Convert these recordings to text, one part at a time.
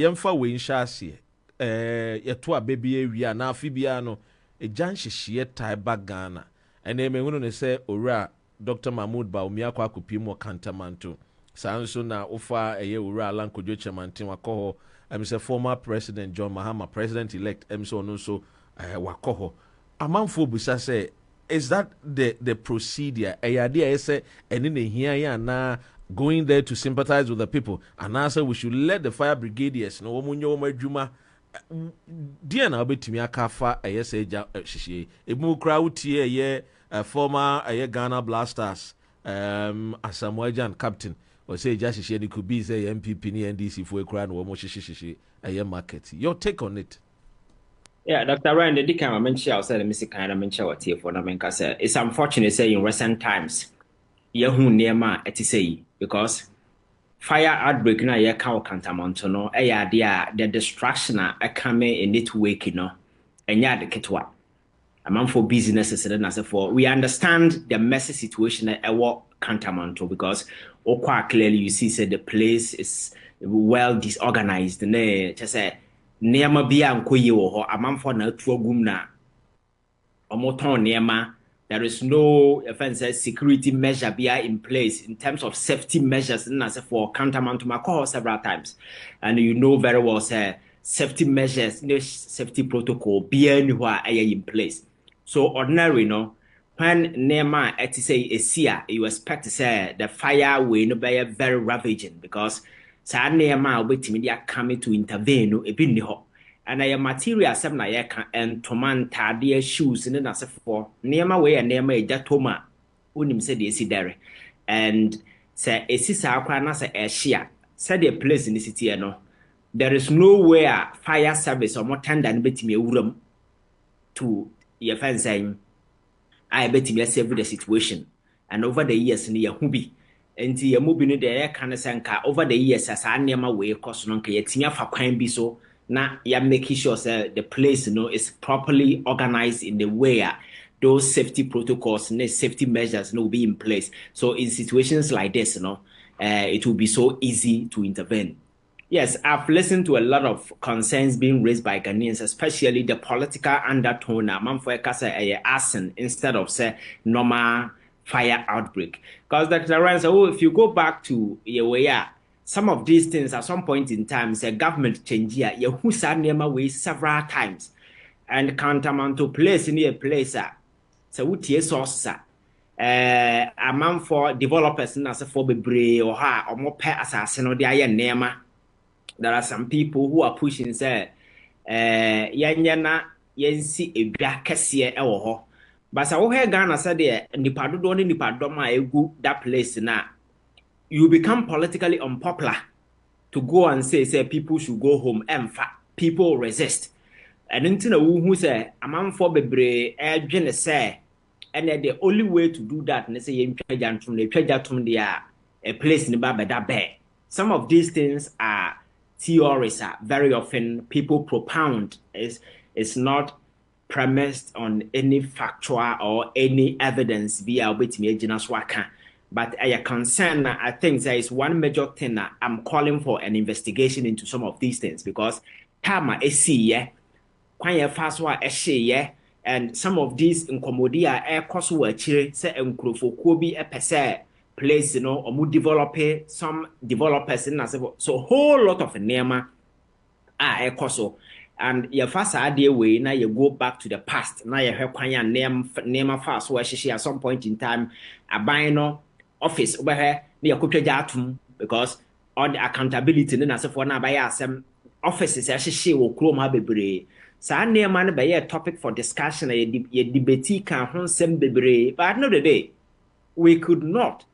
yɛmfa wei nhyɛ aseɛ yɛto a bɛbi awia na afe biara no ɛgya nhyehyɛeɛ tae ba Ghana ɛnɛ mehunu ne sɛ owura Dr. Mahmoud Baumia akɔ akɔpie mu Kantamanto saa nso na wofa ɛyɛ owura Alan Kodwo Kyerɛmanten wakɔ hɔ sɛ former president John Mahama president elect sɛ ɔno nso wakɔ hɔ amanfoɔ busa sɛ is that the procedure ɛyɛ adeɛ a ɛyɛ sɛ ɛne ne hia yɛ anaa going there to sympathize with the people and answer we should let the fire brigadiers no wɔn nyɛ wɔn adwuma deɛ na wɔbɛtumi aka fa ɛyɛ sɛ ɛgya hyehyɛ ebi kura wotie ɛyɛ former ɛyɛ Ghana Blasters Asamoah Gyan captain ɔsɛ ɛgya hyehyɛ ne could be sɛ MPP ne NDC fo ekura no wɔn hyehyɛ ɛyɛ market. Your take on it? Yeah, Dr. Ryan, the decam I mentioned outside the Mr. Kind of mention what here for Namenka said. It's unfortunate say in recent times, Yahoo Nema etisei because fire outbreak na ye ka Kantamanto no the destruction a come in it wake no enya de ketwa. A man for businesses and as for we understand the messy situation at Kantamanto because quite clearly you see say the place is well disorganized ne just say Nema bia nkoye wo ho amanfo na atuagum na omoton nema. There is no security measure bia in place in terms of safety measures for Kantamanto Mako several times. And you know very well say safety measures, safety protocol bia in place. So ordinary no when Nema say a you expect to say the fire will be very ravaging because sa Nema will coming to intervene no ebi ni ho. And I material sem na yeka and toman tade shoes in na for nema we and nema jatoma unim said the dere and say esisa akwa na say ehia said the place in the city no there is nowhere fire service or more tender betimi ewuram to your fence saying I betimi save the situation and over the years ni ya hubi enti ya mubi no de kan senka over the years as nema we cost no nka yetimi afa kwan bi so na ya making sure that the place is properly organized in the way those safety protocols and safety measures will be in place. So in situations like this, it will be so easy to intervene. Yes, I've listened to a lot of concerns being raised by Ghanaians, especially the political undertone. Arson instead of say normal fire outbreak. Because Dr. Ryan, if you go back to some of these things at some point in time, the government change here. You who said nema way several times, and Kantamanto place in a place. So what is source? A man for developers and as a for bebre or ha or more pet assassin or the nema. There are some people who are pushing say, yanyana yensi a biakasia ewo. But so here Ghana said there, nipado doni nipadoma egu that place na. You become politically unpopular to go and say people should go home. And people resist. And then who say a man for bebre say, and the only way to do that, and say a place in the Baba that bad. Some of these things are theories. Very often people propound is not premised on any factual or any evidence via which me waka. But I am concerned. I think there is one major thing that I'm calling for an investigation into some of these things because Tama esi kwanya faswa eshe and some of these incomodia air cost were chire say enkrofo bi epese place or develop some developers in so whole lot of nema air cost and your first idea way now you go back to the past now you have kwanya nema fast where she at some point in time a office over here near Kutrajatum because all the accountability then as for now by some offices actually will chrome habibre. So near man by a topic for discussion a debate can some bebre, but not the day we could not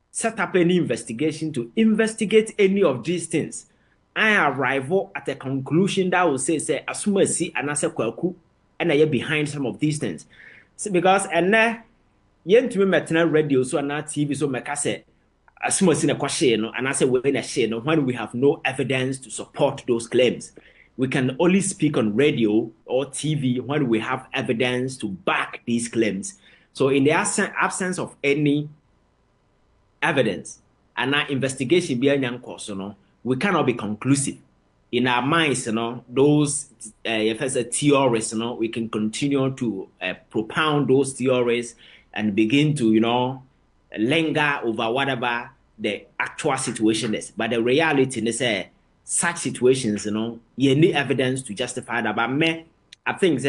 set up any investigation to investigate any of these things. I arrive at a conclusion that will say asumasi and as a kwaku and I behind some of these things. So because and yentumi metena radio so na TV so meka say asumasi na kwahye no and I say we na share no when we have no evidence to support those claims. We can only speak on radio or TV when we have evidence to back these claims. So in the absence of any evidence and our investigation be we cannot be conclusive. in our minds, those if as a theories, we can continue to propound those theories and begin to, linger over whatever the actual situation is. But the reality is such situations, you need evidence to justify that. But I think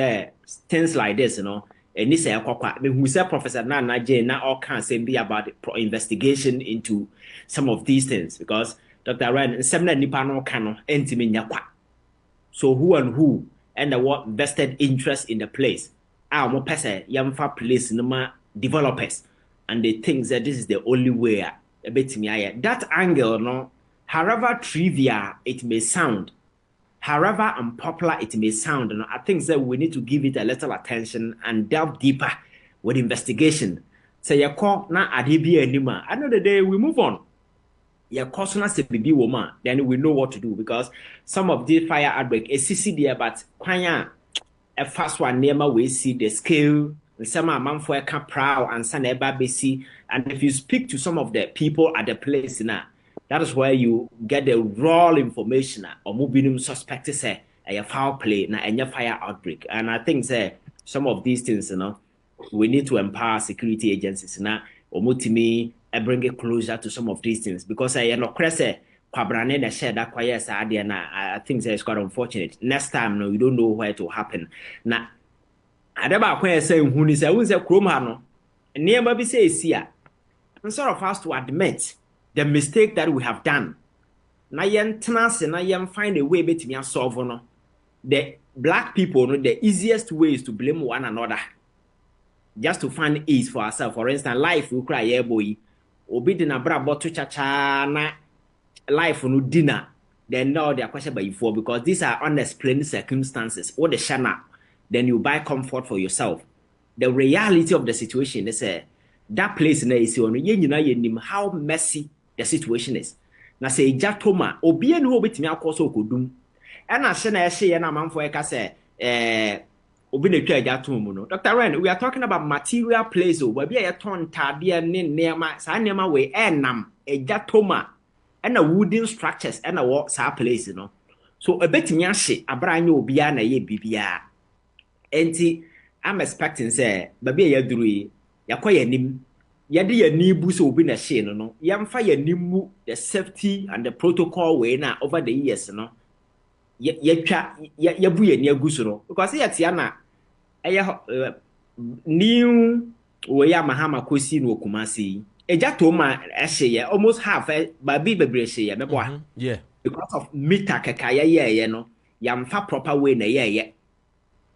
things like this, and this who said Professor Nana Jane now all can't say be about the investigation into some of these things because Dr. Ryan, seven nipa no cano entimi nyakwa. So who and who and what vested interest in the place? Mo pese yamfa place no ma developers and they think that this is the only way a bit me that angle no, however trivial it may sound, however unpopular it may sound, I think that we need to give it a little attention and delve deeper with investigation. Say you call na adibi anima. At the end of the day, we move on. Your customer say be woman, then we know what to do because some of the fire outbreak is CC there, but kwanya a fast one near we see the scale. Some amount for a proud and son see. And if you speak to some of the people at the place now, that is where you get the raw information or moving suspect say a foul play na and your fire outbreak. And I think say some of these things, we need to empower security agencies now or me bring it closer to some of these things because I know Cresse Kwabrane the share that quiet idea and I think it's quite unfortunate. Next time no, you don't know where it will happen. Now Adaba Quay saying who is a chromano near Baby says here. And sort of us to admit the mistake that we have done. Na yen tenase na yen find a way between solve no. The black people know the easiest way is to blame one another. Just to find ease for ourselves. For instance, life will cry yeah boy. Obi dina bra botu cha na life no dinner. Then now they are questioned by you for because these are unexplained circumstances. Or the shana. Then you buy comfort for yourself. The reality of the situation is that place na is on how messy the situation is. Na say jatoma obi enu obetimi akoso okodum. And na she na ehye na manfo eka say obi na twa jatom mu no. Dr. Ren, we are talking about material place o baby e ton tade ne nema sa nema we enam ejatoma and a wooden structures and a what sa place no. So obetimi ahye abranya obi a na ye bibia. Enti I'm expecting say baby ya duru yakoye nim yade ya nibu so obi na she no yamfa ya nimu the safety and the protocol way na over the years no yatwa yabu ya ni aguso no because yete na new way mahama kosi no kumasi eja to ma ehye almost half baby bebre she ya meboa yeah because of meter kakaya ye no yamfa proper way na ye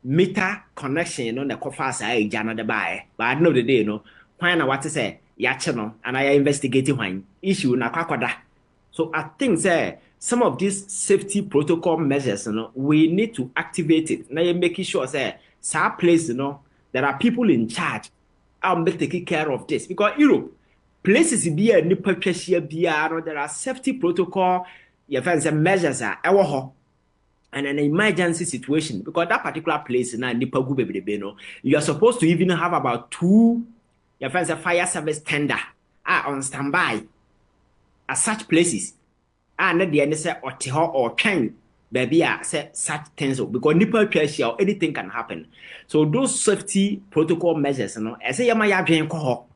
meter connection no na kofa sa eja na de bae but at the end of the day no when na what say yache no and I investigating when issue na kwakwada. So I think say some of these safety protocol measures we need to activate it now you making sure say some place there are people in charge I'm taking care of this because Europe places be a nipa twahia bia there are safety protocol you find some measures are and an emergency situation because that particular place na nipa gu bebrebe no you are supposed to even have about 2 your friends a fire service tender on standby at such places and the end say or train baby say such things because nipa twahia or anything can happen. So those safety protocol measures I say yama ya dwen ko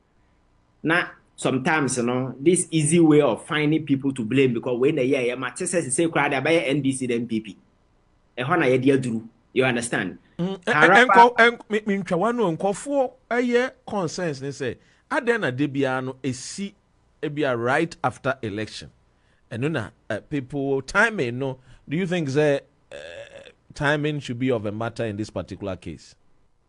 na sometimes this easy way of finding people to blame because when the year yama say crowd by NDC the MPP you understand? Nkofo aye concerns ne say adena de bia no esi ebia right after election and na people timing no do you think that timing should be of a matter in this particular case?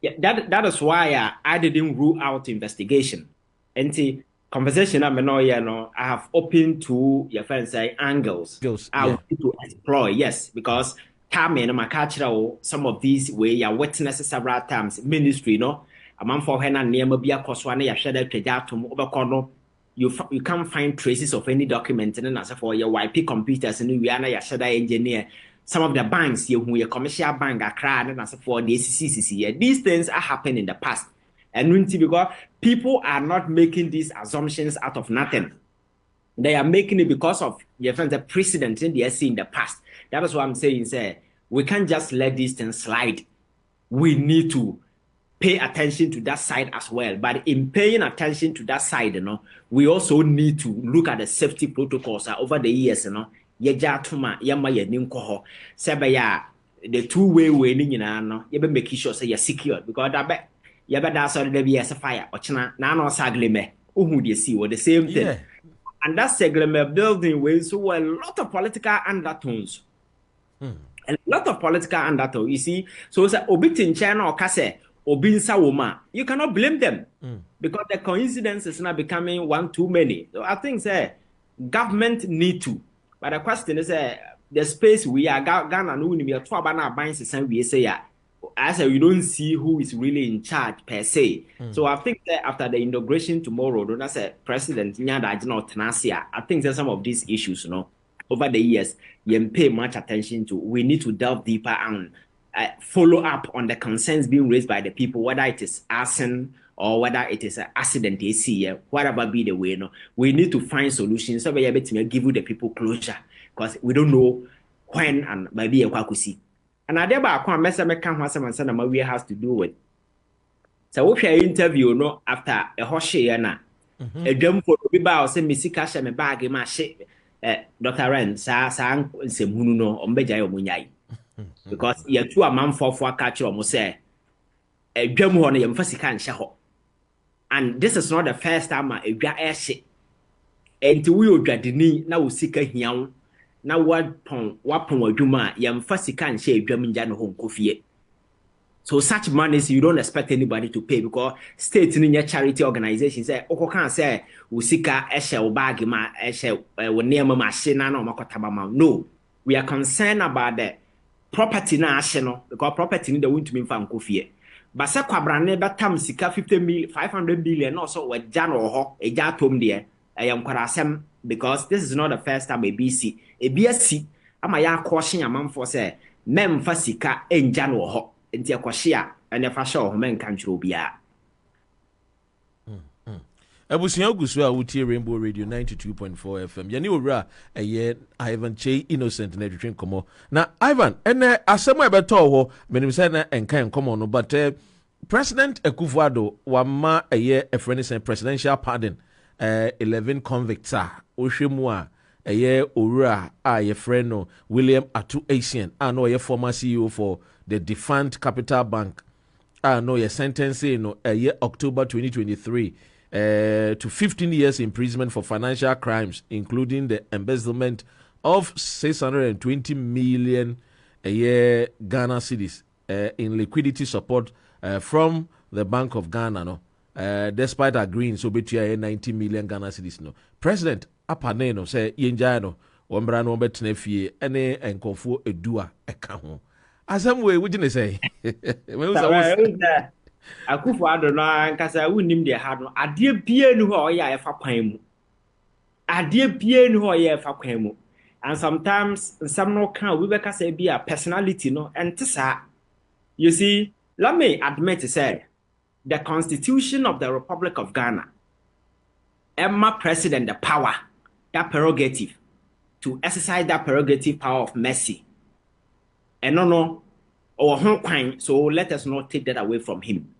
Yeah, that is why I didn't rule out investigation. And the conversation I have opened to your friends say angles I would need to explore, yes, because some of these way you witness several times ministry a man for hen and near Mabia Coswana ya shadow to overcorno you can't find traces of any document and as for your YP computers and we are ya shadow engineer some of the banks who your commercial bank are crying and as for the CCC these things are happening in the past and because people are not making these assumptions out of nothing. They are making it because of your friends the precedent in the in the past. That is what I'm saying. Say we can't just let these things slide. We need to pay attention to that side as well. But in paying attention to that side, we also need to look at the safety protocols over the years, Yeja tuma yama ye ninkoho. Sebaya the two-way winning you be making sure say you're secure because that bet you bet that's already be as a fire or china no sagleme. Who do you see what the same thing? Yeah. And that segment building with so a lot of political undertones. A lot of political undertones. You see, so it's a obit in China or Kase. You cannot blame them because the coincidences now becoming one too many. So I think government need to. But the question is the space we are Ghana no we are talking about buying we say I say we don't see who is really in charge per se. So I think that after the inauguration tomorrow, don't I say President Nyada I think that some of these issues, over the years, you pay much attention to. We need to delve deeper and follow up on the concerns being raised by the people, whether it is arson or whether it is an accident they see, whatever be the way. We need to find solutions so we are able to give you the people closure because we don't know when and maybe a kwakusi. And I never come message come and my way has to do with. So if you interview after a hoshi a drum for people say me see cash me bag my shit Dr. Ren sa se hunu no ombeja omunyai. Because you two a man for catch or say a drum one yam fasika and shaho. And this is not the first time a air shit. And to we dradini now sika hian now wapon waduma yam fasika and share drum in jano home kofie. So such monies you don't expect anybody to pay because state in your charity organization say can't say usika eshe bag ma eshe near machine no makotabama. No, we are concerned about the property national because property need the win to me fan kofie. But say kwabrane betam sika 500 million also with jan or ho a jatom there. I am kwarasem because this is not the first time a BSc ama ya caution a man for say mem fasika en jan or ho. Nti akwashia ene fa show men kanchiro bia Abusia gusu a wutie Rainbow Radio 92.4 FM yani owura eye Ivan Che Innocent na twetwen komo na Ivan ene asemo ebeto ho menim say na enkan komo no but President Akuffo Addo wama eye efreni presidential pardon 11 convicts ohwemu a eye owura a ye friend no William Atu Asian no ye former CEO for the defunct Capital Bank no your sentencing no October 2023 to 15 years imprisonment for financial crimes including the embezzlement of 620 million Ghana cedis in liquidity support from the Bank of Ghana no despite agreeing so between 90 million Ghana cedis no President apane no say yenja no ombra no betena fie ene enkofo edua eka ho asem we wujine say Akuffo Addo no ankasa wunim de ha no ade bie nu ho ya efa kwan mu ade bie nu ho ya efa kwan mu and sometimes some no can we be kasa be a personality no entisa you see let me admit to say the Constitution of the Republic of Ghana Emma President the power that prerogative to exercise that prerogative power of mercy and no or home crime, so let us not take that away from him.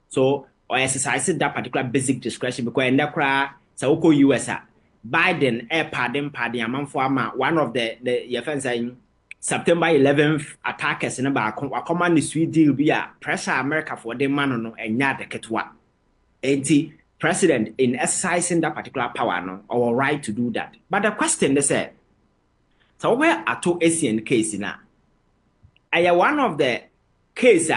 So, or exercise that particular basic discretion because in that cry, so US Biden pardon among former one of the saying September 11th attackers in about a command sweet deal be a pressure America for the man no and yard the ketwa. And president in exercising that particular power no or right to do that. But the question they said, so where are two Asian case now? I one of the case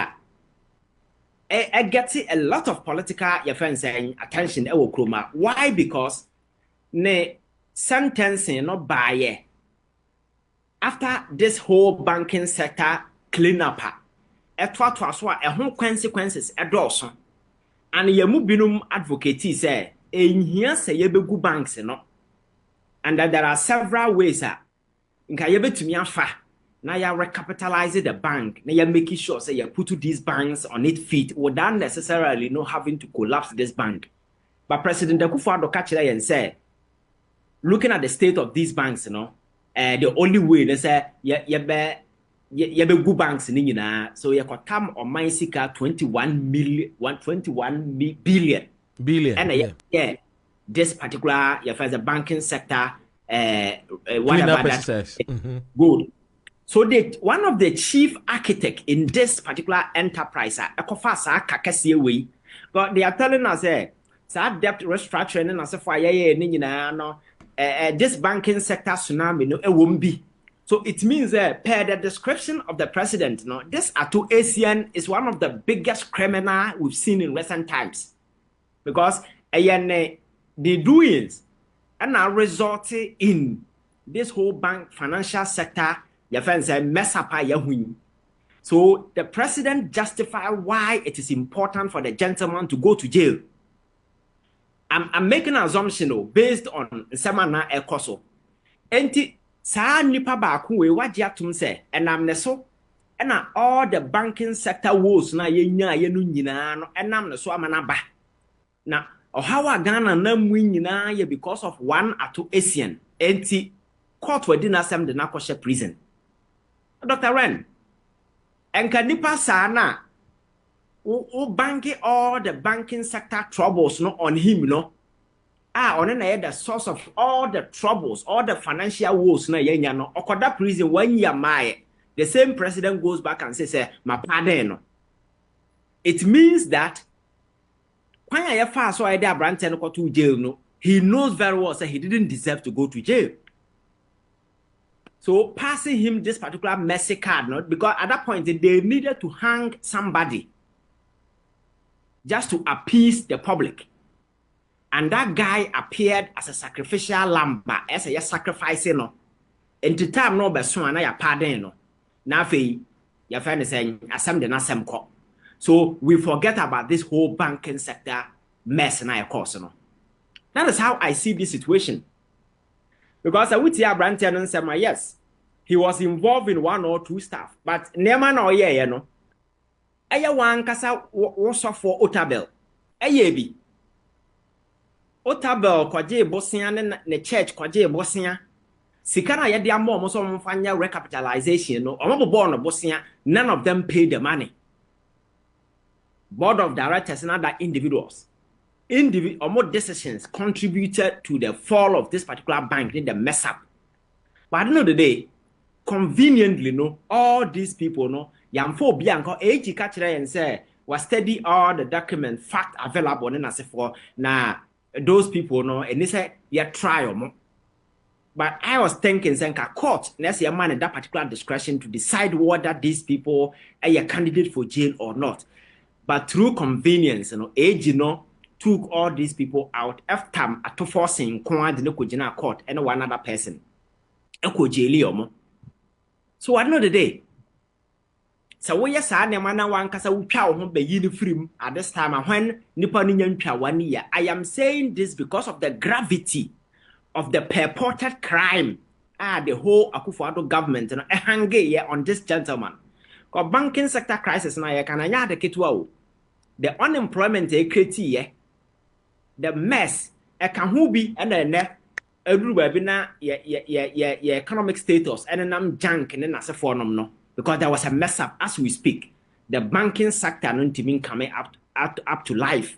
I get a lot of political saying attention why? Because ne sentencing no buy after this whole banking sector cleanup a consequences also and yamu binum advocate say here say yebegu banks no and that there are several ways nka yebetumi afa now you recapitalize the bank. Now you're making sure say you put these banks on its feet without necessarily not having to collapse this bank. But President Akuffo Addo catch and say, looking at the state of these banks, the only way they say be go banks ni nyina so you could come on my sika 21 million 121 billion and yeah this particular your first the banking sector whatever that good. So one of the chief architect in this particular enterprise Akuffo Addo but they are telling us debt restructuring and as for this banking sector tsunami no it won't be. So it means per the description of the president, this Addo ACN is one of the biggest criminal we've seen in recent times. Because the doings and are resulting in this whole bank financial sector, your friends say mess up. So the president justified why it is important for the gentleman to go to jail. I'm making an assumption based on Samana Ekoso. Enti sa nipa ba ku we wagye atom se enam ne so na all the banking sector woes na yenya ye no nyina no enam ne so amana ba na ohawa Ghana na mu nyina ye because of one Addo ACN enti court wadi na asem de na kwhye prison. Dr. Ren enka nipa sa na o banking all the banking sector troubles no on him no on the source of all the troubles, all the financial woes na yenya no okoda prison 1 year my the same president goes back and says my pardon no. It means that when I fast so I dey Abrante no go to jail no he knows very well that he didn't deserve to go to jail. So passing him this particular mercy card no because at that point they needed to hang somebody just to appease the public. And that guy appeared as a sacrificial lamb, as a sacrificing no. And the time no be so na ya pardon no. Na fe your friend is saying asem de na sem ko. So we forget about this whole banking sector mess na course no. That is how I see this situation. Because I would see Abrante and say yes, he was involved in 1 or 2 stuff, but nema na oye no. Aya wan kasa wo so for Otabel. Aya bi Otabel kwaje bosia ne church kwaje bosia sika na yede am omo so mfanya recapitalization no omo bobo no bosia none of them paid the money. Board of directors and other individuals omo decisions contributed to the fall of this particular bank in the mess up. But at the end of the day conveniently no all these people no yamfo bianko eji ka kire yen say was study all the document fact available in as for na those people no and they say you try mo. But I was thinking saying court let's your man in that particular discretion to decide whether these people are a candidate for jail or not. But through convenience age took all these people out after to forcing court and one other person jail. So at the end of the day so we yes na mana wan kasa wutwa ho be yi ni firim at this time when nipa ni nyantwa 1 year. I am saying this because of the gravity of the purported crime the whole Akuffo Addo government hang here on this gentleman. Cause banking sector crisis na ya kana nya de ketwa the unemployment create the mess can who be and then eduru ba bi na ye economic status and nam jank ne na se for no. Because there was a mess up as we speak. The banking sector not even coming up to life.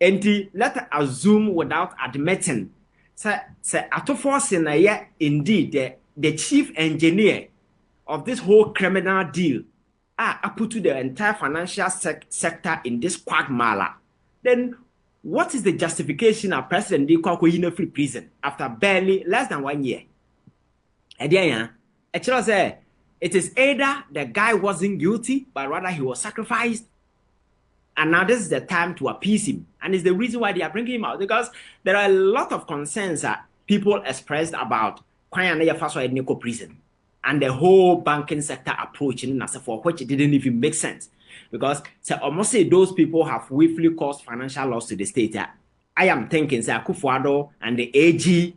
And let's assume without admitting, say Akuffo Addo indeed the chief engineer of this whole criminal deal put to the entire financial sector in this quagmire. Then what is the justification of President Dikwa free prison after barely less than 1 year? Again, actually say it is either the guy wasn't guilty, but rather he was sacrificed. And now this is the time to appease him. And it's the reason why they are bringing him out. Because there are a lot of concerns that people expressed about Kwanyane Faso prison. And the whole banking sector approach in for which it didn't even make sense. Because almost say those people have willfully caused financial loss to the state. I am thinking Akuffo Addo and the AG,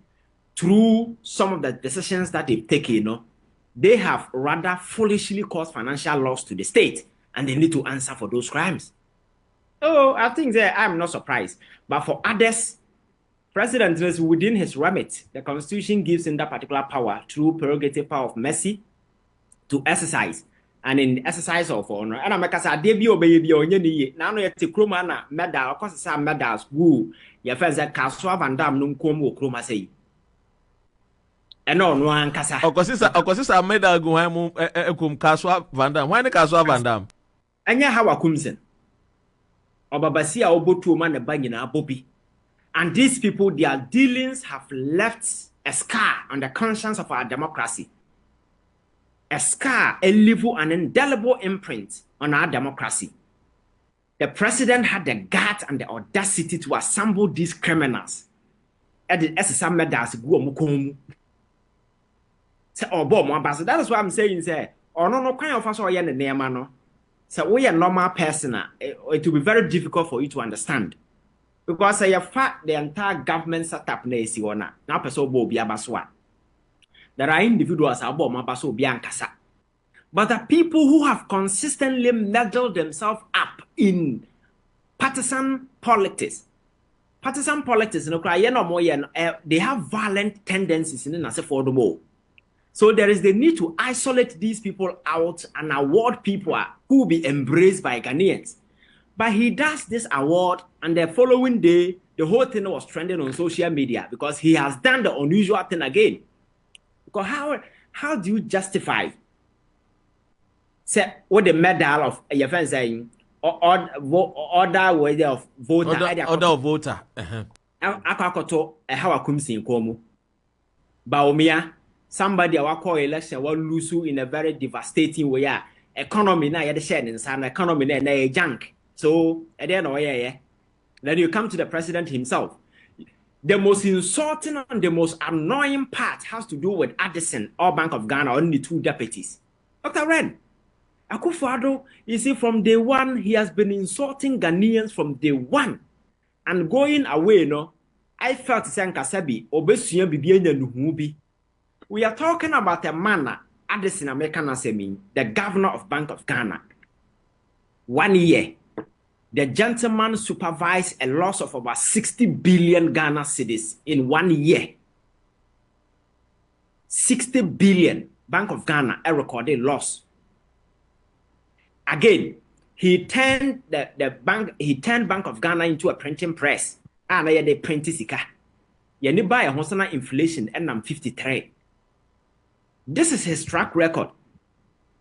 through some of the decisions that they've taken, they have rather foolishly caused financial loss to the state, and they need to answer for those crimes. Oh, I think that I'm not surprised. But for others, President is within his remit. The Constitution gives him that particular power through prerogative power of mercy to exercise. And in exercise of honor, and I'm like, I did be obey the only now. No, it's a cromana medal, of course, some medals. Woo, your friends that Casua Van Dam, no como chroma say. And no one casa. Of course, I made a go home, Casua Van Dam. Why the Casua Van Dam? And ya how a cumsen. Obabasia obotu man the bangina Bobby. And these people, their dealings have left a scar on the conscience of our democracy. A scar, a level, an indelible imprint on our democracy. The president had the guts and the audacity to assemble these criminals. At the SSM medals go mukomu. Say that is what I'm saying. Say, or no kind of us or yen name no. So we are normal person. It will be very difficult for you to understand. Because I have fact the entire government setup na esi wona. Na person bo bia baswa. There are individuals about Mabaso Biancasa. But the people who have consistently meddled themselves up in partisan politics, they have violent tendencies in the for the more. So there is the need to isolate these people out and award people who will be embraced by Ghanaians. But he does this award, and the following day, the whole thing was trending on social media because he has done the unusual thing again. Because how do you justify say what the medal of your friend saying order way of voter order of voter akakoto how akumsi nkomo baomia somebody our call election will lose in a very devastating way economy na yede share inside economy na junk so at the end of then you come to the president himself. The most insulting and the most annoying part has to do with Addison or Bank of Ghana, only two deputies. Dr. Ren, Akuffo Addo, you see, from day one, he has been insulting Ghanaians from day one. And going away, I felt Sankasabi, Obesuya Bibiana Nuhubi. We are talking about a man, Addison American Asemi, the governor of Bank of Ghana. 1 year. The gentleman supervised a loss of about 60 billion Ghana cedis in 1 year. 60 billion Bank of Ghana a recorded loss. Again, he turned Bank of Ghana into a printing press. And I had print sika. Yeni buy a hosana inflation and I'm 53. This is his track record.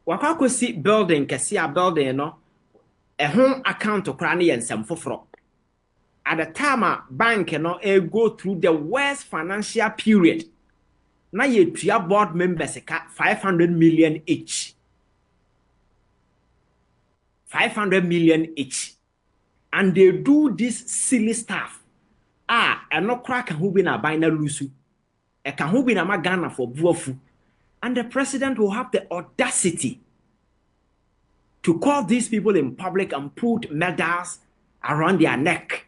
Wakako see building, Kasia building, a home account to cranny and some fofro. At the time, bank go through the worst financial period. Now you three board members 500 million each. 500 million each. And they do this silly stuff. And no crack who been a bina lusu. A can who been a magana for buofu. And the president will have the audacity to call these people in public and put medals around their neck.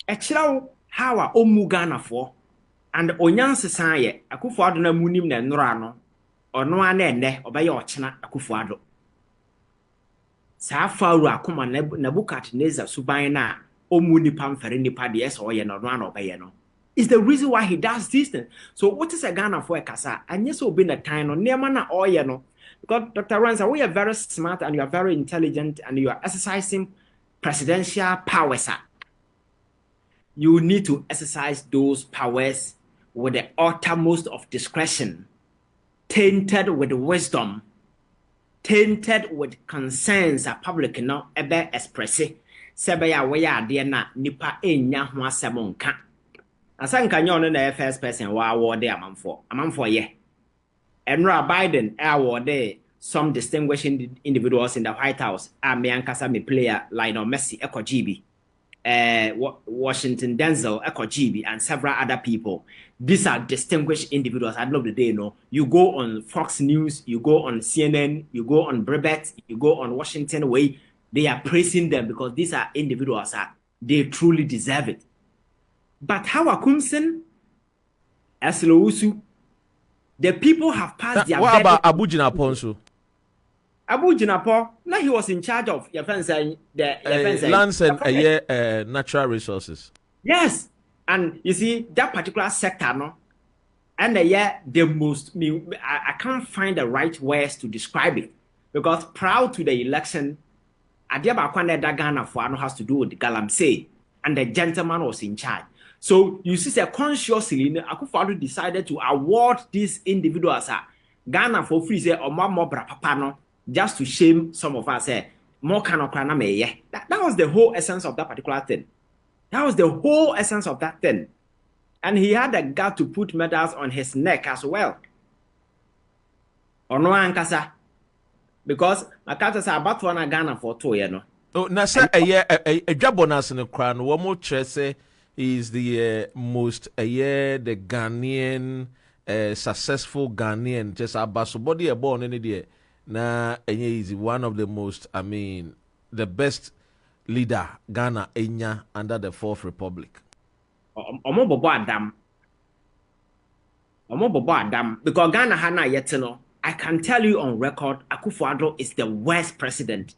Echiraw how a omugana for and onyanse sanye Akuffo Addo na munim na nnora no ono ana enne obeye ochena Akuffo Addo. Sa faru akoma Nebukadnezar suban na omuni pamfere nipa de eso oye no no obeye no. Is the reason why he does this thing. So what is a Ghana for a kasa? And yes, will be the time no near na oye no. Because Dr. Ransa, we are very smart and you are very intelligent and you are exercising presidential powers. You need to exercise those powers with the uttermost of discretion, tainted with wisdom, tainted with concerns a public ebe express. Sebeya we are there na nipa enya ho asem nka. Asanka nyon na first person wa award amamfo ye. Enra Biden awarded some distinguished individuals in the White House. Meankasa me player Lionel Messi, Eko GB, Washington Denzel, Eko GB, and several other people. These are distinguished individuals. At the end of the day, you go on Fox News, you go on CNN, you go on Brevet, you go on Washington Way. They are praising them because these are individuals. They truly deserve it. But how Akumsen, Eslousu, the people have passed their. What about Abu Jinaponso? Abu Jinapo, now he was in charge of your friends saying the lands and natural resources. Yes. And you see, that particular sector, no, and the most, I can't find the right words to describe it. Because prior to the election, Adiaba Kwande Dagana Fuano has to do with the Galamsey, and the gentleman was in charge. So you see, consciously, Akuffo Addo decided to award these individuals Ghana for free, say, or more brapapano, just to shame some of us, more kanokrana me. That was the whole essence of that particular thing. That was the whole essence of that thing. And he had the gut to put medals on his neck as well. Or no ankasa. Because Makata say about one Ghana for 2 years, no. Oh, na say a jabonus in the crown. One more say is the most the Ghanaian successful Ghanaian. Just a body a born any day. Na is one of the most. I mean, the best leader Ghana enya under the Fourth Republic. Omo bobo Adam. Because Ghana hana yet no. I can tell you on record, Akuffo Addo is the worst president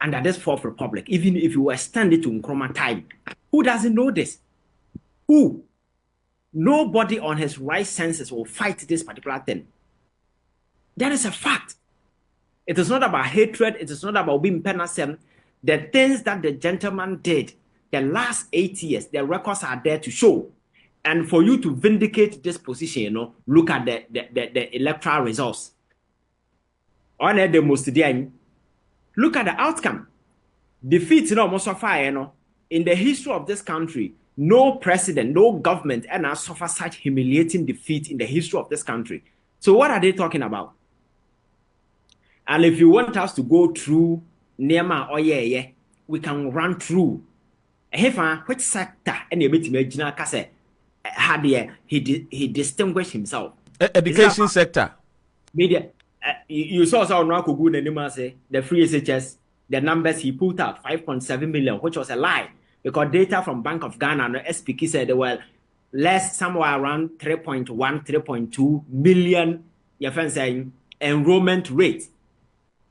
under this Fourth Republic. Even if you were standing to Nkrumah time, who doesn't know this? Who? Nobody on his right senses will fight this particular thing. That is a fact. It is not about hatred. It is not about being penasem. The things that the gentleman did the last 8 years, the records are there to show. And for you to vindicate this position, look at the electoral results. On the most look at the outcome. Defeat, most of in the history of this country, no president, no government, and has suffered such humiliating defeat in the history of this country. So what are they talking about? And if you want us to go through Nema, we can run through. Which sector and you had he distinguished himself. Education sector. Media. You saw the free SHS, the numbers he put out 5.7 million, which was a lie because data from Bank of Ghana and SPK said they were less, somewhere around 3.1, 3.2 million. Your friend saying enrollment rate.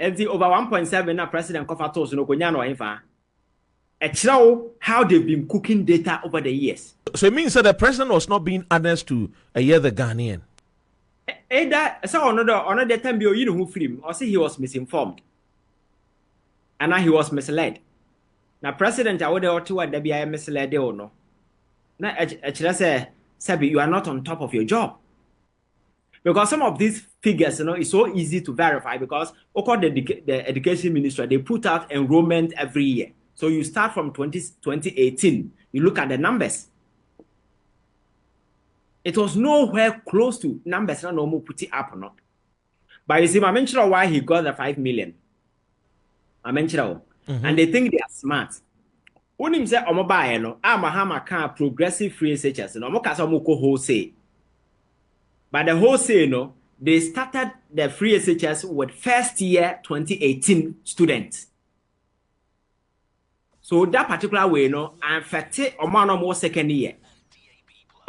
And over 1.7 now, President Akuffo Addo no konyano infa. How they've been cooking data over the years. So it means that the president was not being honest to the Ghanaian. So another time you know who film or say he was misinformed. And now he was misled. Now President I would have be misled or no. Now actually say Sabi, you are not on top of your job. Because some of these figures, it's so easy to verify because according to the education ministry, they put out enrollment every year. So you start from 2018, you look at the numbers. It was nowhere close to numbers no more put it up or not. But you see, I mentioned why he got the 5 million. I mentioned and they think they are smart. When him say Omoba Amahama can progressive free SHS, no more Kasomoko wholesale. But the wholesale, they started the free SHS with first year 2018 students. So that particular way, affected Omo more second year,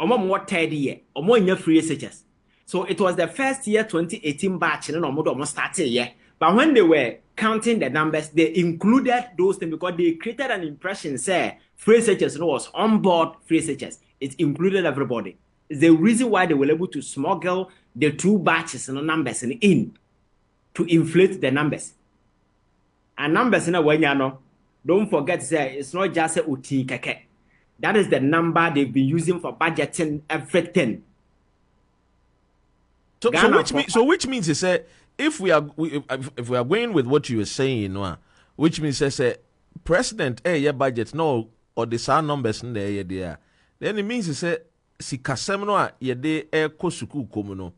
Omo more third year, Omo in your free SHS. So it was the first year 2018 batch, and Omo started year. But when they were counting the numbers, they included those things because they created an impression, say free SHS was on board free SHS. It included everybody. It's the reason why they were able to smuggle the two batches and numbers in to inflate the numbers. And numbers in a way, don't forget, it's not just a uti keke. That is the number they've been using for budgeting everything. So which means he said if we are going with what you were saying, which means say president budget no or the sound numbers in there, then it means he said sikasem no a yede suku komu no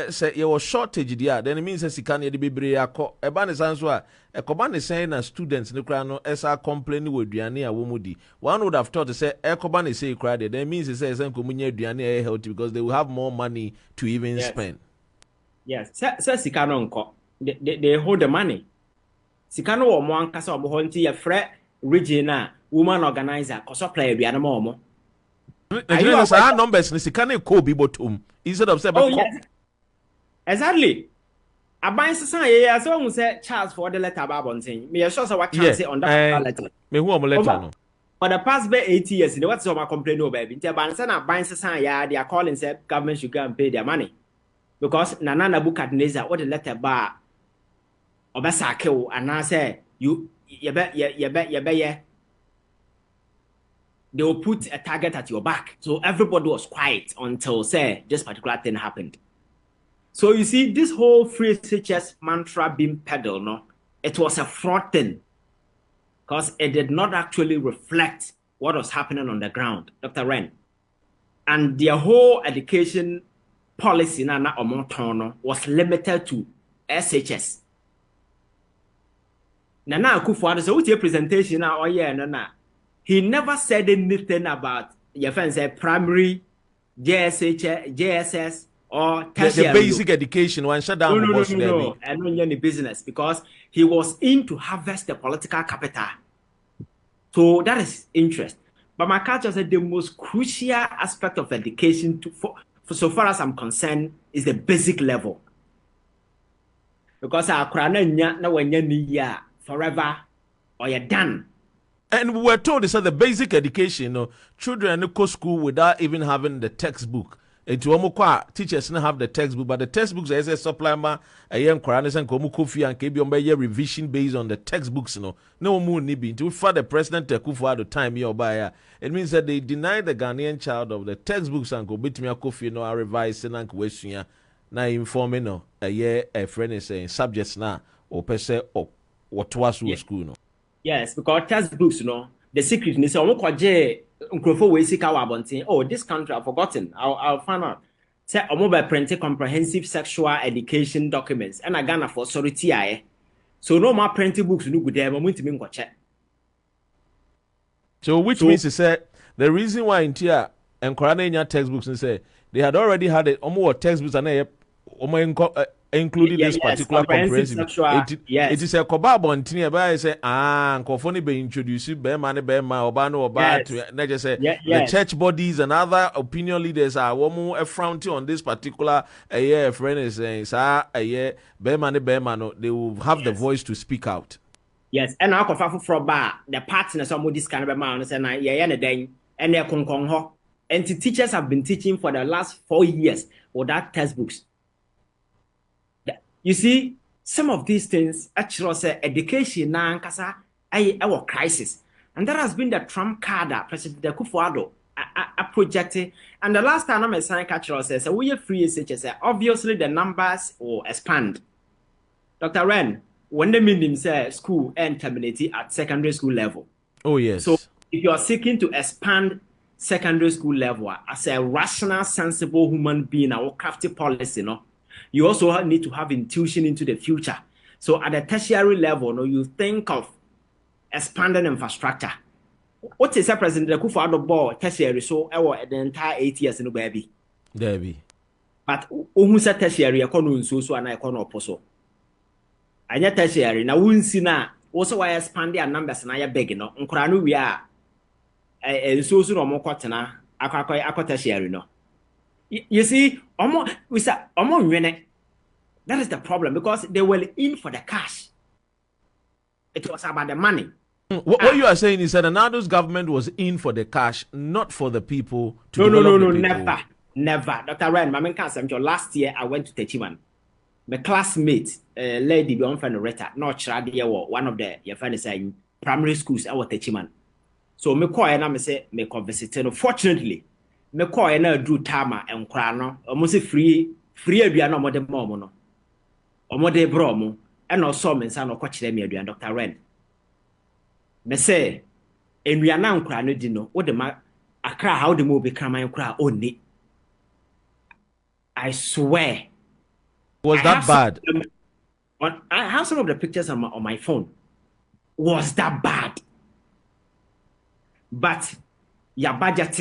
say you was shortage there, then it means say sika na yede bebre akọ eba ne san so a ekoba ne say na students ne kra no esa complain with aduane a wo mudi. One would have thought to say ekoba ne say kra there, then means he say komu nya aduane healthy because they will have more money to even spend. Yes, say sika no nko. They hold the money. Sika no wo mo ankasa obo ho nti ye frɛ regional woman organizer ko supply aduane mo omo. Our numbers can be bottom instead of yes. Exactly. A bind society, as long as Charles for the letter about thing. Me sure so what chance on that letter. Me who am letter no. for the past 80 years, you know what's my complaint over baby? They are calling say government should go and pay their money. Because Nana Nebuchadnezzar, what the letter bar Obasake and I say you bet they will put a target at your back. So everybody was quiet until say this particular thing happened. So you see, this whole free SHS mantra being peddled, no, it was a fraud thing. Because it did not actually reflect what was happening on the ground, Dr. Ren. And their whole education policy was limited to SHS. Nana Akuffo Addo, so what's your presentation now? Oh yeah, Nana. He never said anything about your friends say primary, JSS, or tertiary. The basic education. One shut down. No. I don't any business because he was in to harvest the political capital. So that is interest. But my culture said the most crucial aspect of education, for so far as I'm concerned, is the basic level. Because our crown forever or you're done. And we were told that the basic education, children go school without even having the textbook. Teachers don't have the textbook, but the textbooks are a supplement. A young Koranis and Komukofi and KB revision based on the textbooks. No more need be. To for the president Akuffo Addo time you buy. It means that they deny the Ghanaian child of the textbooks and go bit me a coffee a revising and question now informing a year a friend is saying subjects now or per se or what was school. Yes, because textbooks, the secret is oh, this country I've forgotten. I'll find out. Say a mobile printed comprehensive sexual education documents and a Ghana for sorry TI. So no more printed books no good there. I'm going to mean check. So which means to say the reason why in Tia and Korean textbooks and say they had already had it more textbooks and included this particular comprehensive. It is a cobab on Tinia say Kofoni be introduced Obano the church bodies and other opinion leaders are more affronting on this particular friend is saying they will have the voice to speak out. Yes, and now from bar the partners some this kind of man and and they're concon and the teachers have been teaching for the last 4 years without textbooks. You see, some of these things actually say education now our crisis. And that has been the trump card that President Akuffo Addo projected. And the last time I'm a sign catcher says, we are free SHS. Obviously, the numbers will expand. Dr. Ren, when the meaning say school and terminate at secondary school level. Oh, yes. So if you are seeking to expand secondary school level as a rational, sensible human being, our crafty policy, you also need to have intuition into the future. So at the tertiary level, you think of expanding infrastructure. What is President Akuffo Addo board tertiary so the entire 8 years in the baby? Debbie. But who said tertiary economy so and economy also? And yet tertiary now we see now also why expand their numbers and I beg we are so no more quarter tertiary You see, that is the problem because they were in for the cash. It was about the money. What you are saying is that Anado's government was in for the cash, not for the people to No, never. Dr. Ren, last year I went to Techiman. My classmate, lady beyond Fenoretta, not Chradia, one of the your friends saying primary schools, I was Techiman. So me call and I say me conversation. Fortunately, me call and I drew Tama and Crano, almost free aduano mo de momo no. Omo de bromo, and also men san or them aduan Dr. Ren. Me say, and we are now crano dino, what the ma Accra how the movie become my cry only. I swear. Was that bad? I have some of the pictures on my phone. Was that bad? But your budget